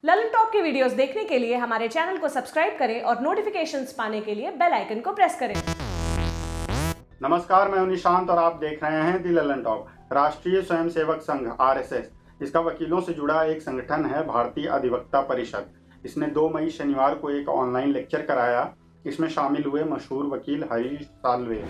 Lalan top की videos देखने के लिए हमारे चैनल को सब्सक्राइब करें और नोटिफिकेशंस पाने के लिए बेल आइकन को प्रेस करें। नमस्कार, मैं हूं निशांत और आप देख रहे हैं दी ललन टॉप। राष्ट्रीय स्वयंसेवक संघ आरएसएस, इसका वकीलों से जुड़ा एक संगठन है भारतीय अधिवक्ता परिषद। इसने 2 मई शनिवार को एक ऑनलाइन लेक्चर कराया। इसमें शामिल हुए मशहूर वकील हरीश साल्वे।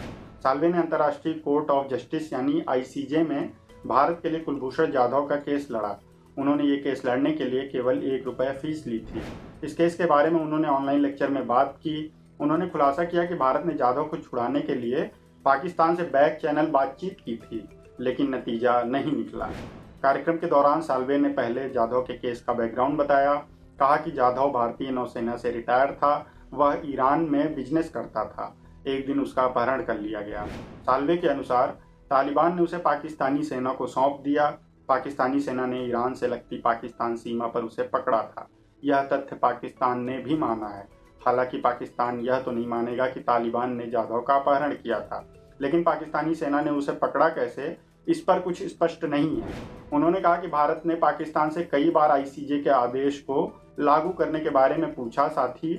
साल्वे ने अंतर्राष्ट्रीय कोर्ट ऑफ जस्टिस यानी आईसीजे में भारत के लिए कुलभूषण जाधव का केस लड़ा। उन्होंने ये केस लड़ने के लिए केवल ₹1 फीस ली थी। इस केस के बारे में उन्होंने ऑनलाइन लेक्चर में बात की। उन्होंने खुलासा किया कि भारत ने जाधव को छुड़ाने के लिए पाकिस्तान से बैक चैनल बातचीत की थी, लेकिन नतीजा नहीं निकला। कार्यक्रम के दौरान साल्वे ने पहले जाधव के केस का बैकग्राउंड बताया। कहा कि जाधव भारतीय नौसेना से रिटायर था, वह ईरान में बिजनेस करता था। एक दिन उसका अपहरण कर लिया गया। साल्वे के अनुसार तालिबान ने उसे पाकिस्तानी सेना को सौंप दिया। पाकिस्तानी सेना ने ईरान से लगती पाकिस्तान सीमा पर उसे पकड़ा था। यह तथ्य पाकिस्तान ने भी माना है। हालांकि पाकिस्तान यह तो नहीं मानेगा कि तालिबान ने जाधव का अपहरण किया था, लेकिन पाकिस्तानी सेना ने उसे पकड़ा कैसे, इस पर कुछ स्पष्ट नहीं है। उन्होंने कहा कि भारत ने पाकिस्तान से कई बार आईसीजे के आदेश को लागू करने के बारे में पूछा, साथ ही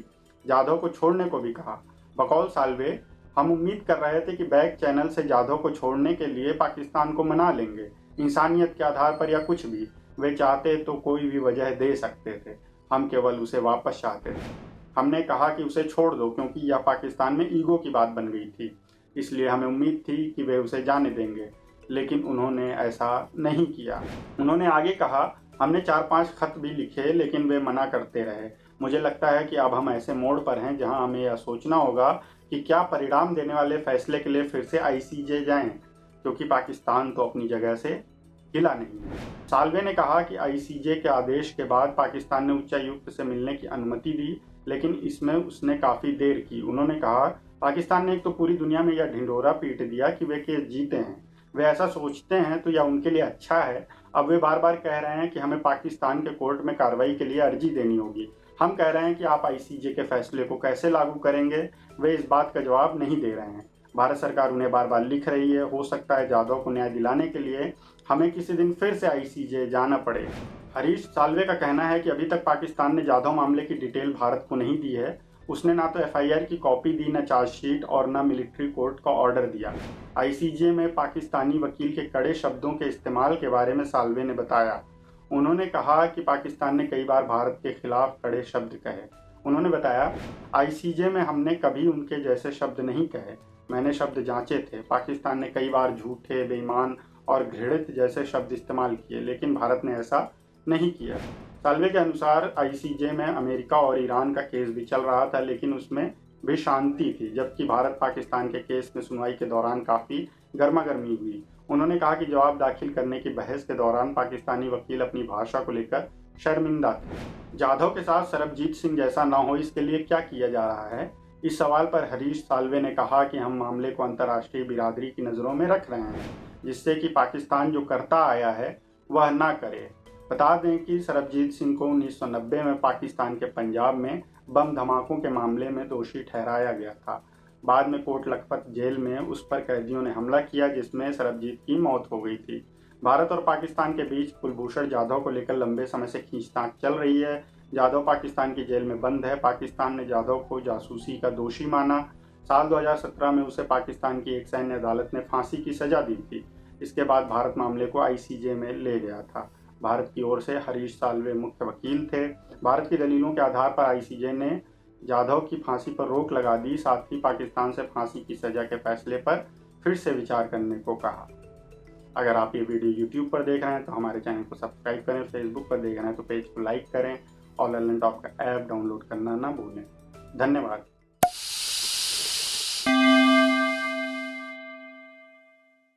जाधव को छोड़ने को भी कहा। बकौल साल्वे, हम उम्मीद कर रहे थे कि बैक चैनल से जाधव को छोड़ने के लिए पाकिस्तान को मना लेंगे, इंसानियत के आधार पर या कुछ भी। वे चाहते तो कोई भी वजह दे सकते थे, हम केवल उसे वापस चाहते थे। हमने कहा कि उसे छोड़ दो, क्योंकि यह पाकिस्तान में ईगो की बात बन गई थी, इसलिए हमें उम्मीद थी कि वे उसे जाने देंगे, लेकिन उन्होंने ऐसा नहीं किया। उन्होंने आगे कहा, हमने 4-5 खत भी लिखे, लेकिन वे मना करते रहे। मुझे लगता है कि अब हम ऐसे मोड़ पर हैं जहां हमें यह सोचना होगा कि क्या परिणाम देने वाले फैसले के लिए फिर से आईसीजे जाएं, क्योंकि पाकिस्तान तो अपनी जगह से हिला नहीं है। साल्वे ने कहा कि आईसीजे के आदेश के बाद पाकिस्तान ने उच्चायुक्त से मिलने की अनुमति दी, लेकिन इसमें उसने काफ़ी देर की। उन्होंने कहा, पाकिस्तान ने एक तो पूरी दुनिया में यह ढिंढोरा पीट दिया कि वे केस जीते हैं। वे ऐसा सोचते हैं तो यह उनके लिए अच्छा है। अब वे बार बार कह रहे हैं कि हमें पाकिस्तान के कोर्ट में कार्रवाई के लिए अर्जी देनी होगी। हम कह रहे हैं कि आप आईसीजे के फैसले को कैसे लागू करेंगे। वे इस बात का जवाब नहीं दे रहे हैं। भारत सरकार उन्हें बार बार लिख रही है। हो सकता है जाधव को न्याय दिलाने के लिए हमें किसी दिन फिर से आईसीजे जाना पड़े। हरीश साल्वे का कहना है कि अभी तक पाकिस्तान ने जाधव मामले की डिटेल भारत को नहीं दी है। उसने ना तो एफआईआर की कॉपी दी, न चार्जशीट और न मिलिट्री कोर्ट का ऑर्डर दिया। आईसीजे में पाकिस्तानी वकील के कड़े शब्दों के इस्तेमाल के बारे में साल्वे ने बताया। उन्होंने कहा कि पाकिस्तान ने कई बार भारत के खिलाफ कड़े शब्द कहे। उन्होंने बताया, आईसीजे में हमने कभी उनके जैसे शब्द नहीं कहे। मैंने शब्द जांचे थे। पाकिस्तान ने कई बार झूठे, बेईमान और घृणित जैसे शब्द इस्तेमाल किए, लेकिन भारत ने ऐसा नहीं किया। साल्वे के अनुसार आईसीजे में अमेरिका और ईरान का केस भी चल रहा था, लेकिन उसमें भी शांति थी, जबकि भारत पाकिस्तान के केस में सुनवाई के दौरान काफ़ी गर्मागर्मी हुई। उन्होंने कहा कि जवाब दाखिल करने की बहस के दौरान पाकिस्तानी वकील अपनी भाषा को लेकर शर्मिंदा थे। जाधव के साथ सरबजीत सिंह जैसा ना हो, इसके लिए क्या किया जा रहा है? इस सवाल पर हरीश साल्वे ने कहा कि हम मामले को अंतर्राष्ट्रीय बिरादरी की नज़रों में रख रहे हैं, जिससे कि पाकिस्तान जो करता आया है वह ना करे। बता दें कि सरबजीत सिंह को 1990 में पाकिस्तान के पंजाब में बम धमाकों के मामले में दोषी ठहराया गया था। बाद में कोट लखपत जेल में उस पर कैदियों ने हमला किया, जिसमें सरबजीत की मौत हो गई थी। भारत और पाकिस्तान के बीच कुलभूषण जाधव को लेकर लंबे समय से खींचतान चल रही है। जाधव पाकिस्तान की जेल में बंद है। पाकिस्तान ने जाधव को जासूसी का दोषी माना। साल 2017 में उसे पाकिस्तान की एक सैन्य अदालत ने फांसी की सजा दी थी। इसके बाद भारत मामले को आईसीजे में ले गया था। भारत की ओर से हरीश साल्वे मुख्य वकील थे। भारत की दलीलों के आधार पर आईसीजे ने जाधव की फांसी पर रोक लगा दी, साथ ही पाकिस्तान से फांसी की सजा के फैसले पर फिर से विचार करने को कहा। अगर आप ये वीडियो यूट्यूब पर देख रहे हैं तो हमारे चैनल को सब्सक्राइब करें, फेसबुक पर देख रहे हैं तो पेज को लाइक करें और ललन टॉप का ऐप डाउनलोड करना ना भूलें। धन्यवाद।